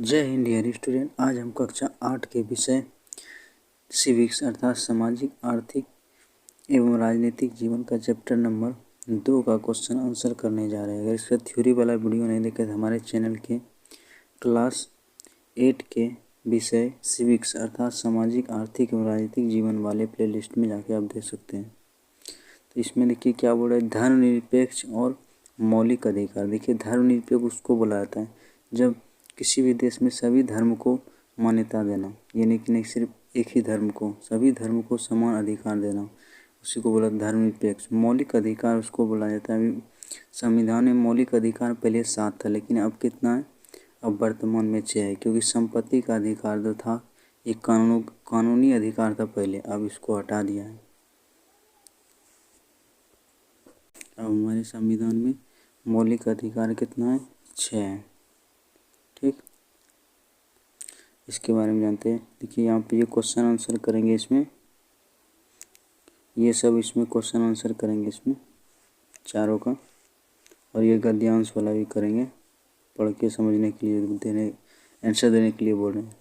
जय Hind dear student. आज हम कक्षा 8 के विषय सिविक्स अर्थात सामाजिक, आर्थिक एवं राजनीतिक जीवन का चैप्टर नंबर 2 का क्वेश्चन आंसर करने जा रहे हैं। अगर इसका थ्योरी वाला वीडियो नहीं देखे तो हमारे चैनल के क्लास 8 के विषय सिविक्स अर्थात सामाजिक, आर्थिक एवं राजनीतिक जीवन वाले प्लेलिस्ट में जाके आप देख सकते हैं। तो इसमें देखिए क्या बोल रहा है, धर्मनिरपेक्ष और मौलिक अधिकार। देखिए धर्मनिरपेक्ष उसको बोला जाता है जब किसी भी देश में सभी धर्म को मान्यता देना, यानी कि नहीं सिर्फ एक ही धर्म को, सभी धर्म को समान अधिकार देना, उसी को बोला धर्मनिरपेक्ष। मौलिक अधिकार उसको बोला जाता है। अभी संविधान में मौलिक अधिकार पहले 7 था, लेकिन अब कितना है, अब वर्तमान में 6 है, क्योंकि संपत्ति का अधिकार जो था एक कानूनी अधिकार था पहले, अब इसको हटा दिया है। अब हमारे संविधान में मौलिक अधिकार कितना है, 6 है। ठीक, इसके बारे में जानते हैं। देखिए यहाँ पे ये क्वेश्चन आंसर करेंगे इसमें, ये सब इसमें क्वेश्चन आंसर करेंगे इसमें चारों का, और ये गद्यांश वाला भी करेंगे, पढ़ के समझने के लिए आंसर देने के लिए बोल रहे हैं।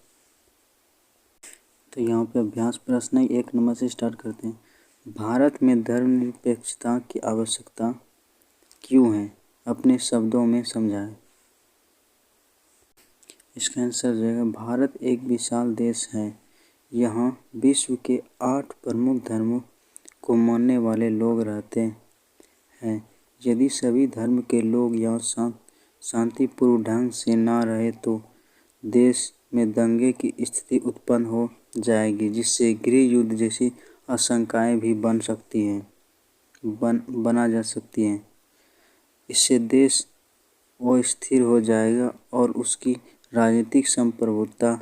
तो यहाँ पे अभ्यास प्रश्न 1 नंबर से स्टार्ट करते हैं। भारत में धर्मनिरपेक्षता की आवश्यकता क्यों है, अपने शब्दों में समझाएं। इसका आंसर जाएगा, भारत एक विशाल देश है, यहाँ विश्व के 8 प्रमुख धर्मों को मानने वाले लोग रहते हैं। यदि सभी धर्म के लोग यहाँ शांतिपूर्ण ढंग से ना रहे तो देश में दंगे की स्थिति उत्पन्न हो जाएगी, जिससे गृह युद्ध जैसी आशंकाएं भी बना जा सकती हैं। इससे देश अस्थिर हो जाएगा और उसकी राजनीतिक संप्रभुता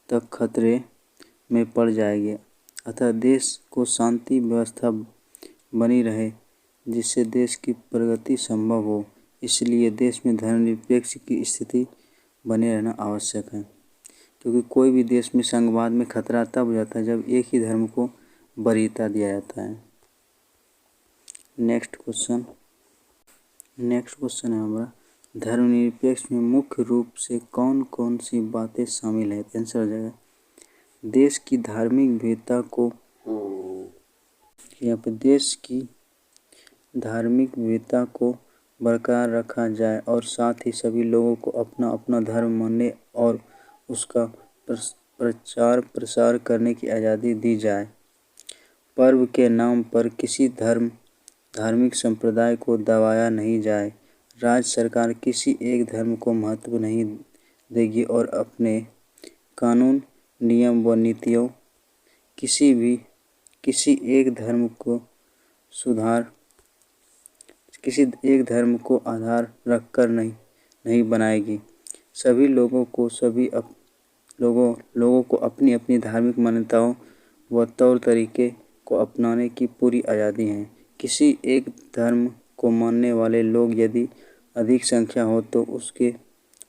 तक खतरे में पड़ जाएगी। अतः देश को शांति व्यवस्था बनी रहे, जिससे देश की प्रगति संभव हो, इसलिए देश में धर्मनिरपेक्ष की स्थिति बने रहना आवश्यक है। क्योंकि कोई भी देश में संघवाद में खतरा तब हो जाता है जब एक ही धर्म को वरीयता दिया जाता है। नेक्स्ट क्वेश्चन है हमारा, धर्मनिरपेक्ष में मुख्य रूप से कौन कौन सी बातें शामिल है। आंसर हो जाएगा, देश की धार्मिक विविधता को, यहाँ पे देश की धार्मिक विविधता को बरकरार रखा जाए और साथ ही सभी लोगों को अपना अपना धर्म मानने और उसका प्रचार प्रसार करने की आज़ादी दी जाए। पर्व के नाम पर किसी धार्मिक संप्रदाय को दबाया नहीं जाए। राज्य सरकार किसी एक धर्म को महत्व नहीं देगी और अपने कानून, नियम व नीतियों किसी एक धर्म को आधार रखकर नहीं बनाएगी। सभी लोगों को अपनी अपनी धार्मिक मान्यताओं व तौर तरीके को अपनाने की पूरी आज़ादी है। किसी एक धर्म को मानने वाले लोग यदि अधिक संख्या हो तो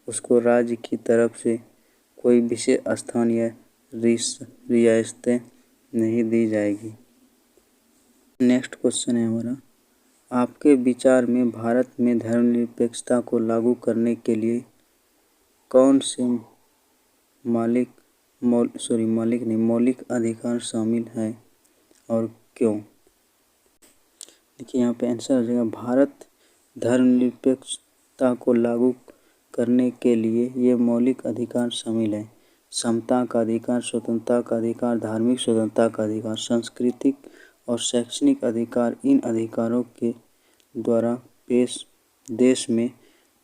उसको राज्य की तरफ से कोई विशेष स्थान या रियासतें नहीं दी जाएगी। नेक्स्ट क्वेश्चन है हमारा, आपके विचार में भारत में धर्मनिरपेक्षता को लागू करने के लिए कौन से मौलिक अधिकार शामिल हैं और क्यों। देखिए यहाँ पे आंसर हो जाएगा, भारत धर्मनिरपेक्षता को लागू करने के लिए ये मौलिक अधिकार शामिल हैं: समता का अधिकार, स्वतंत्रता का अधिकार, धार्मिक स्वतंत्रता का अधिकार, सांस्कृतिक और शैक्षणिक अधिकार। इन अधिकारों के द्वारा देश में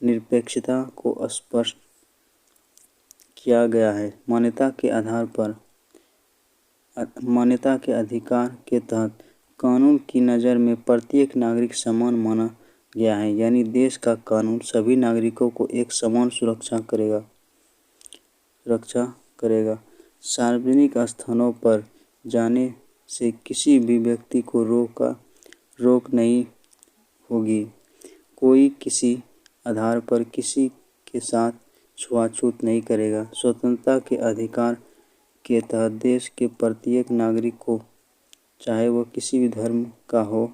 निरपेक्षता को स्पष्ट किया गया है। मान्यता के अधिकार के तहत कानून की नज़र में प्रत्येक नागरिक समान माना गया है, यानी देश का कानून सभी नागरिकों को एक समान सुरक्षा करेगा। सार्वजनिक स्थानों पर जाने से किसी भी व्यक्ति को रोक नहीं होगी। कोई किसी आधार पर किसी के साथ छुआछूत नहीं करेगा। स्वतंत्रता के अधिकार के तहत देश के प्रत्येक नागरिक को, चाहे वह किसी भी धर्म का हो,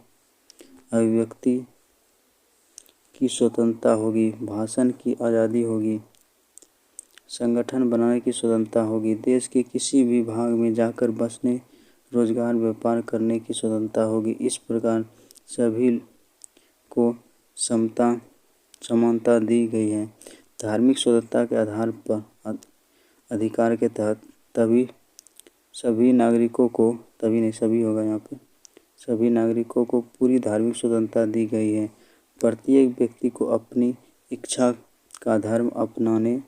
अभिव्यक्ति की स्वतंत्रता होगी, भाषण की आज़ादी होगी, संगठन बनाने की स्वतंत्रता होगी। देश के किसी भी भाग में जाकर बसने, रोजगार, व्यापार करने की स्वतंत्रता होगी। इस प्रकार सभी को समानता दी गई है। धार्मिक स्वतंत्रता के आधार पर अधिकार के तहत सभी नागरिकों को पूरी धार्मिक स्वतंत्रता दी गई है। प्रत्येक व्यक्ति को अपनी इच्छा का धर्म अपनाने,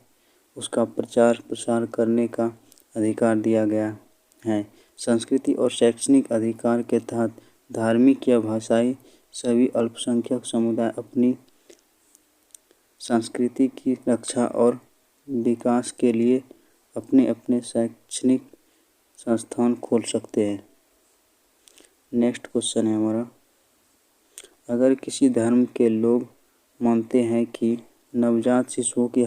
उसका प्रचार प्रसार करने का अधिकार दिया गया है। संस्कृति और शैक्षणिक अधिकार के तहत धार्मिक या भाषाई सभी अल्पसंख्यक समुदाय अपनी संस्कृति की रक्षा और विकास के लिए अपने अपने शैक्षणिक संस्थान खोल सकते हैं। नेक्स्ट क्वेश्चन है हमारा, अगर किसी धर्म के लोग मानते हैं कि नवजात शिशुओं की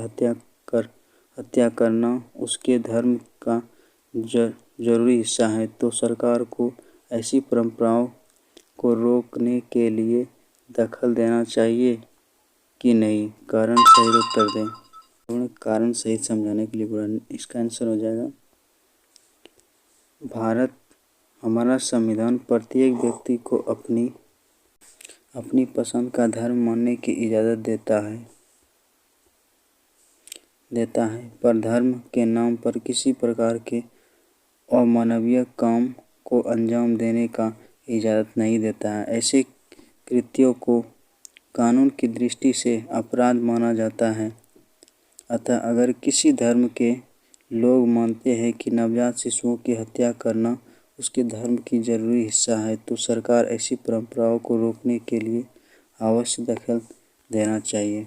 हत्या करना उसके धर्म का जरूरी हिस्सा है, तो सरकार को ऐसी परंपराओं को रोकने के लिए दखल देना चाहिए कि नहीं? कारण सहित उत्तर दें। कारण सहित समझाने के लिए बोला, इसका आंसर हो जाएगा भारत। हमारा संविधान प्रत्येक व्यक्ति को अपनी पसंद का धर्म मानने की इजाज़त देता है, पर धर्म के नाम पर किसी प्रकार के अमानवीय काम को अंजाम देने का इजाज़त नहीं देता है। ऐसे कृत्यों को कानून की दृष्टि से अपराध माना जाता है। अतः अगर किसी धर्म के लोग मानते हैं कि नवजात शिशुओं की हत्या करना उसके धर्म की जरूरी हिस्सा है, तो सरकार ऐसी परंपराओं को रोकने के लिए अवश्य दखल देना चाहिए।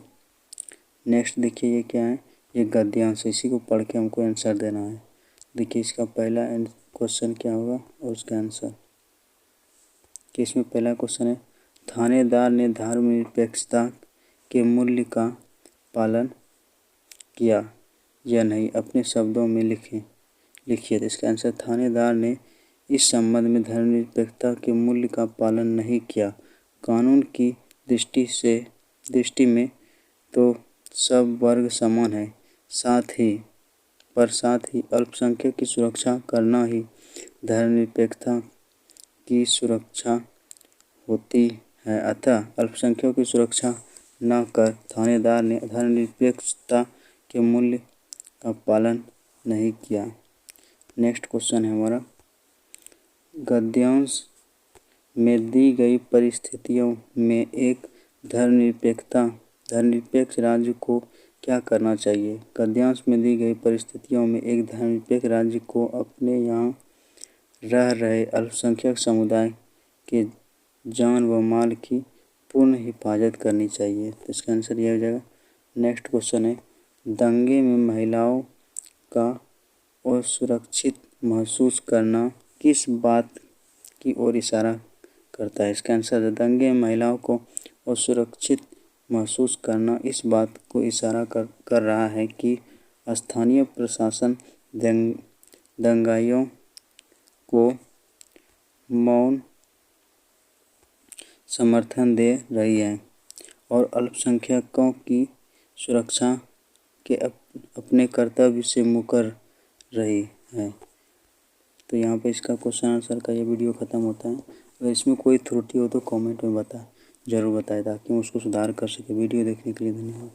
नेक्स्ट देखिए, ये क्या है? ये गद्यांश, इसी को पढ़ के हमको आंसर देना है। देखिए इसका पहला क्वेश्चन क्या होगा और उसका आंसर कि इसमें पहला क्वेश्चन है, थानेदार ने धर्मनिरपेक्षता के मूल्य का पालन किया या नहीं? अपने शब्दों में लिखिए। तो इसका आंसर, थानेदार ने इस संबंध में धर्मनिरपेक्षता के मूल्य का पालन नहीं किया। कानून की दृष्टि में तो सब वर्ग समान है, साथ ही अल्पसंख्यक की सुरक्षा करना ही धर्मनिरपेक्षता की सुरक्षा होती है। अतः अल्पसंख्यकों की सुरक्षा न कर थानेदार ने धर्मनिरपेक्षता के मूल्य का पालन नहीं किया। नेक्स्ट क्वेश्चन है हमारा, गद्यांश में दी गई परिस्थितियों में एक धर्मनिरपेक्ष राज्य को क्या करना चाहिए? गद्यांश में दी गई परिस्थितियों में एक धर्मनिरपेक्ष राज्य को अपने यहाँ रह रहे अल्पसंख्यक समुदाय के जान व माल की पूर्ण हिफाजत करनी चाहिए। तो इसका आंसर यह हो जाएगा। नेक्स्ट क्वेश्चन है, दंगे में महिलाओं का असुरक्षित महसूस करना किस बात की ओर इशारा करता है? इसका आंसर है, दंगे में महिलाओं को असुरक्षित महसूस करना इस बात को इशारा कर रहा है कि स्थानीय प्रशासन दंगाइयों को मौन समर्थन दे रही है और अल्पसंख्यकों की सुरक्षा के अपने कर्तव्य से मुकर रही है। तो यहाँ पे इसका क्वेश्चन आंसर का ये वीडियो ख़त्म होता है। अगर इसमें कोई त्रुटि हो तो कमेंट में जरूर बताएं ताकि हम उसको सुधार कर सके। वीडियो देखने के लिए धन्यवाद।